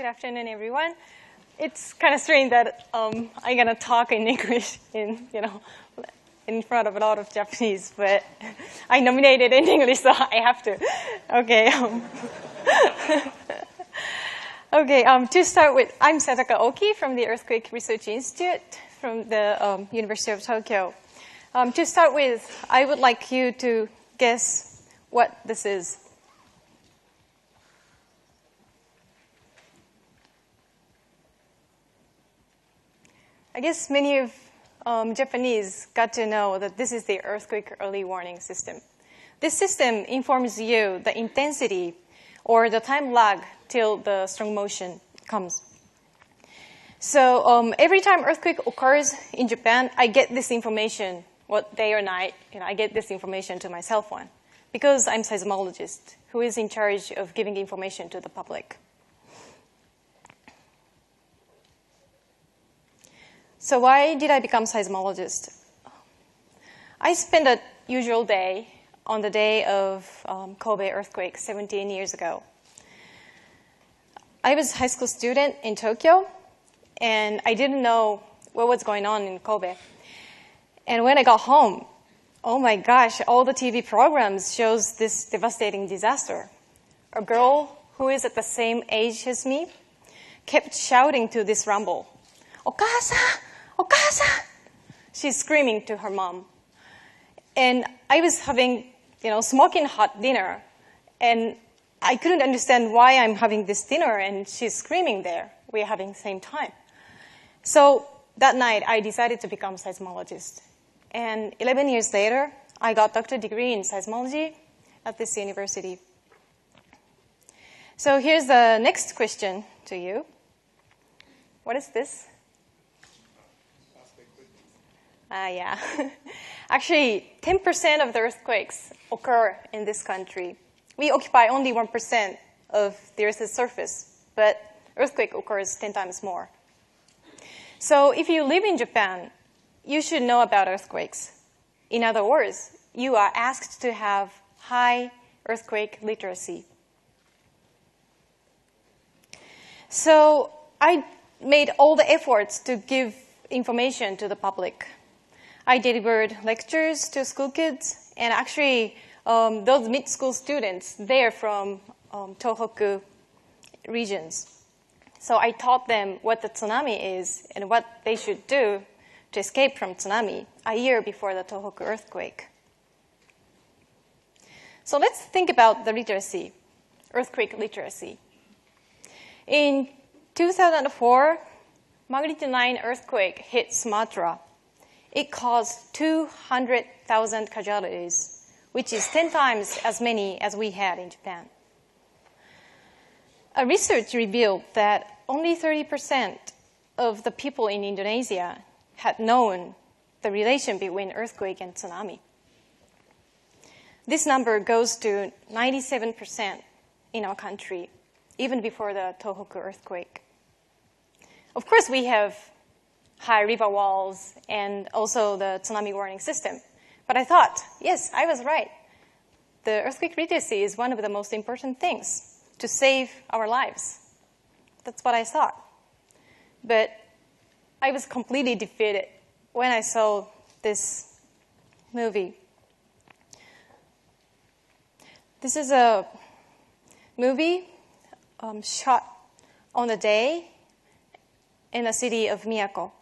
afternoon, everyone. It's kind of strange that I'm gonna talk in English in front of a lot of Japanese, but I nominated in English, so I have to. Okay. To start with, I'm Satoko Oki from the Earthquake Research Institute from the University of Tokyo. To start with, I would like you to guess what this is. I guess many of Japanese got to know that this is the earthquake early warning system. This system informs you the intensity or the time lag till the strong motion comes. So every time earthquake occurs in Japan, I get this information, what day or night, I get this information to my cell phone because I'm a seismologist who is in charge of giving information to the public. So why did I become seismologist? I spent a usual day on the day of Kobe earthquake 17 years ago. I was a high school student in Tokyo, and I didn't know what was going on in Kobe. And when I got home, oh my gosh, all the TV programs shows this devastating disaster. A girl who is at the same age as me kept shouting to this rumble, "Okasa! Okasa!" She's screaming to her mom. And I was having, smoking hot dinner, and I couldn't understand why I'm having this dinner and she's screaming there. We're having the same time. So that night, I decided to become a seismologist. And 11 years later, I got a doctorate degree in seismology at this university. So here's the next question to you. What is this? Yeah. Actually, 10% of the earthquakes occur in this country. We occupy only 1% of the Earth's surface, but earthquake occurs 10 times more. So if you live in Japan, you should know about earthquakes. In other words, you are asked to have high earthquake literacy. So I made all the efforts to give information to the public. I delivered lectures to school kids, and actually those mid-school students, they're from Tohoku regions. So I taught them what the tsunami is and what they should do to escape from tsunami a year before the Tohoku earthquake. So let's think about the literacy, earthquake literacy. In 2004, magnitude 9 earthquake hit Sumatra. It caused 200,000 casualties, which is 10 times as many as we had in Japan. A research revealed that only 30% of the people in Indonesia had known the relation between earthquake and tsunami. This number goes to 97% in our country, even before the Tohoku earthquake. Of course, we have high river walls and also the tsunami warning system. But I thought, yes, I was right. The earthquake literacy is one of the most important things to save our lives. That's what I thought. But I was completely defeated when I saw this movie. This is a movie shot on the day in the city of Miyako.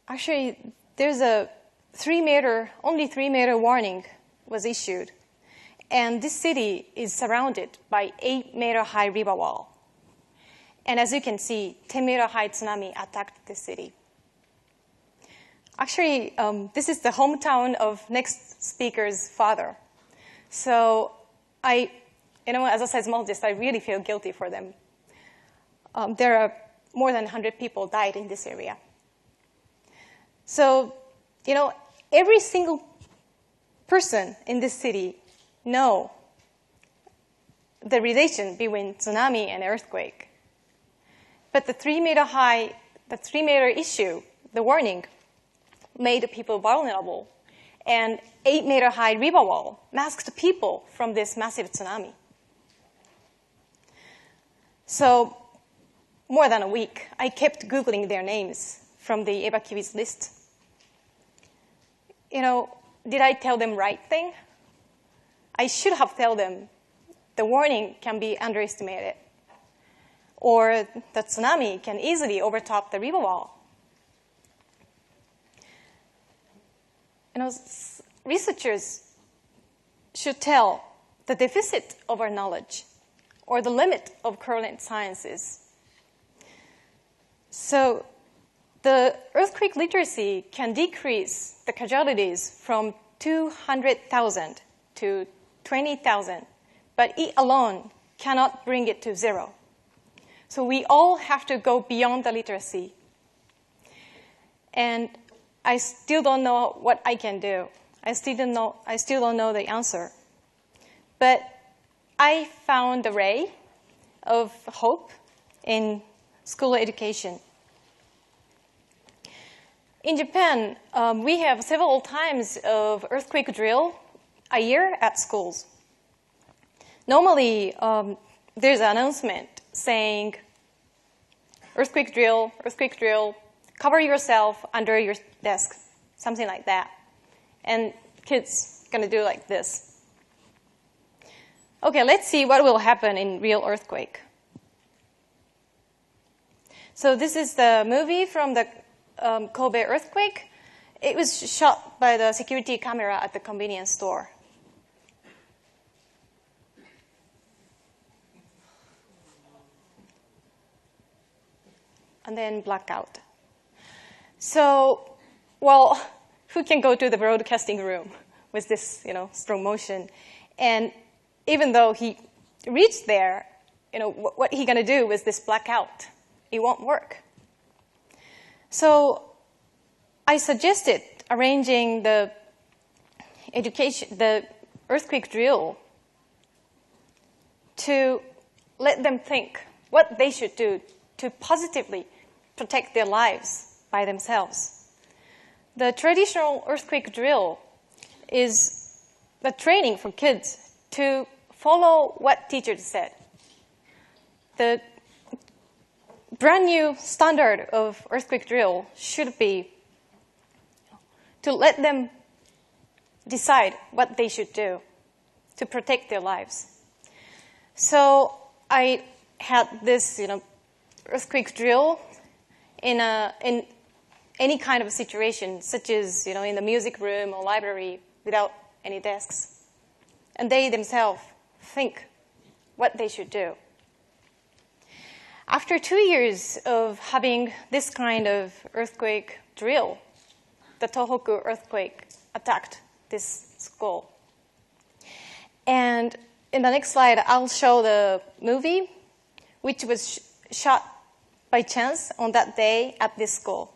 Actually, there's a only 3-meter warning was issued. And this city is surrounded by 8-meter high river wall. And as you can see, 10-meter high tsunami attacked this city. Actually, this is the hometown of next speaker's father. So as a seismologist, I really feel guilty for them. There are more than 100 people died in this area. So, every single person in this city know the relation between tsunami and earthquake. But the 3-meter issue, the warning, made people vulnerable, and 8-meter-high river wall masked people from this massive tsunami. So more than a week, I kept Googling their names from the evacuees list. Did I tell them right thing? I should have told them the warning can be underestimated, or the tsunami can easily overtop the river wall. Researchers should tell the deficit of our knowledge or the limit of current sciences. So the earthquake literacy can decrease the casualties from 200,000 to 20,000, but it alone cannot bring it to zero. So we all have to go beyond the literacy. And I still don't know what I can do. I still don't know the answer. But I found a ray of hope in school education. In Japan, we have several times of earthquake drill a year at schools. Normally, there's an announcement saying, earthquake drill, cover yourself under your desk, something like that. And kids going to do like this. Okay, let's see what will happen in real earthquake. So this is the movie from the Kobe earthquake. It was shot by the security camera at the convenience store. And then blackout. So, well, who can go to the broadcasting room with this, slow motion? And even though he reached there, what he gonna do with this blackout? It won't work. So I suggested arranging the earthquake drill to let them think what they should do to positively protect their lives by themselves. The traditional earthquake drill is the training for kids to follow what teachers said. The brand new standard of earthquake drill should be to let them decide what they should do to protect their lives. So I had this, earthquake drill in any kind of situation, such as, in the music room or library without any desks. And they themselves think what they should do. After 2 years of having this kind of earthquake drill, the Tohoku earthquake attacked this school. And in the next slide, I'll show the movie, which was shot by chance on that day at this school.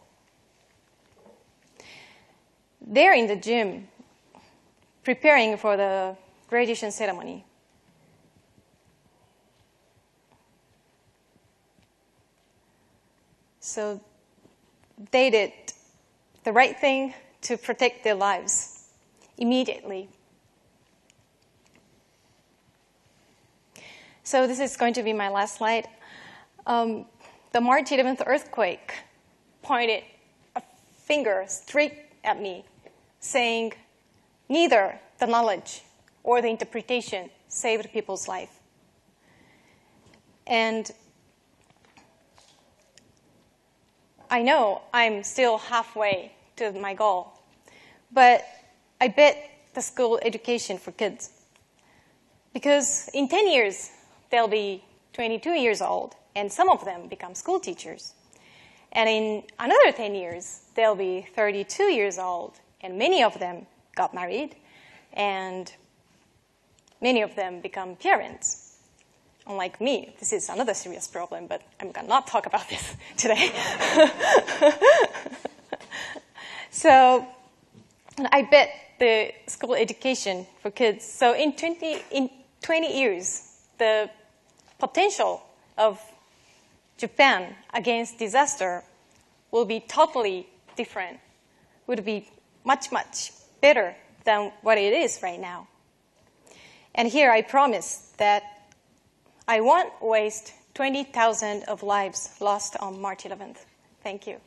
They're in the gym, preparing for the graduation ceremony. So they did the right thing to protect their lives immediately. So this is going to be my last slide. The March 11th earthquake pointed a finger straight at me, saying neither the knowledge or the interpretation saved people's life. And I know I'm still halfway to my goal, but I bet the school education for kids. Because in 10 years, they'll be 22 years old, and some of them become school teachers. And in another 10 years, they'll be 32 years old, and many of them got married, and many of them become parents. Unlike me, this is another serious problem, but I'm going to not talk about this today. So I bet the school education for kids. So in 20 years, the potential of Japan against disaster will be totally different would be much, much better than what it is right now. And here I promise that I won't waste 20,000 of lives lost on March 11th. Thank you.